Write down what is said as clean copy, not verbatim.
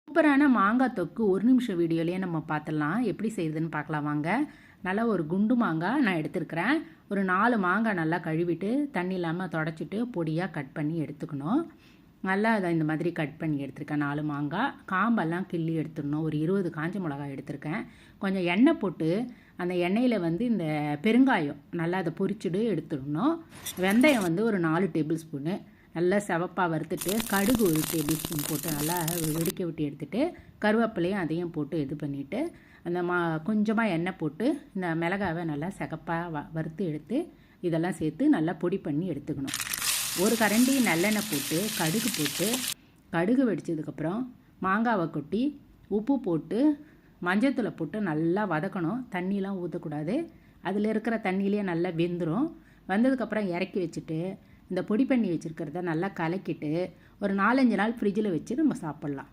சூப்பரான மாங்காய் தொக்கு ஒரு நிமிஷம் வீடியோலேயே நம்ம பார்த்துடலாம். எப்படி செய்யுதுன்னு பார்க்கலாம் வாங்க. நல்லா ஒரு குண்டு மாங்காய் நான் எடுத்துருக்கிறேன். ஒரு 4 மாங்காய் நல்லா கழுவிட்டு தண்ணி இல்லாமல் தொடச்சிட்டு பொடியாக கட் பண்ணி எடுத்துக்கணும். நல்லா அதை இந்த மாதிரி கட் பண்ணி எடுத்துருக்கேன். 4 மாங்காய் காம்பெல்லாம் கிள்ளி எடுத்துடணும். ஒரு 20 காஞ்ச மிளகாய் எடுத்திருக்கேன். கொஞ்சம் எண்ணெய் போட்டு அந்த எண்ணெயில் இந்த பெருங்காயம் நல்லா அதை பொரிச்சுடு எடுத்துடணும். வெந்தயம் ஒரு 4 டேபிள் ஸ்பூனு நல்லா செவப்பாக வறுத்துட்டு கடுகு ஒரு டேபிள் ஸ்பூன் போட்டு நல்லா வெடிக்க விட்டு எடுத்துகிட்டு கருவேப்பிலையும் அதையும் போட்டு இது பண்ணிவிட்டு அந்த கொஞ்சமாக எண்ணெய் போட்டு இந்த மிளகாவை நல்லா சிகப்பாக வறுத்து எடுத்து இதெல்லாம் சேர்த்து நல்லா பொடி பண்ணி எடுத்துக்கணும். ஒரு கரண்டி நல்லெண்ணெய் போட்டு கடுகு வெடித்ததுக்கப்புறம் மாங்காவை கொட்டி உப்பு போட்டு மஞ்சத்தூளை போட்டு நல்லா வதக்கணும். தண்ணியெலாம் ஊற்றக்கூடாது. அதில் இருக்கிற தண்ணியிலே நல்லா வெந்துடும். வந்ததுக்கப்புறம் இறக்கி வச்சுட்டு இந்த பொடி பண்ணி வச்சுருக்கிறத நல்லா கலக்கிட்டு ஒரு 4-5 நாள் ஃப்ரிட்ஜில் வச்சு நம்ம சாப்பிட்லாம்.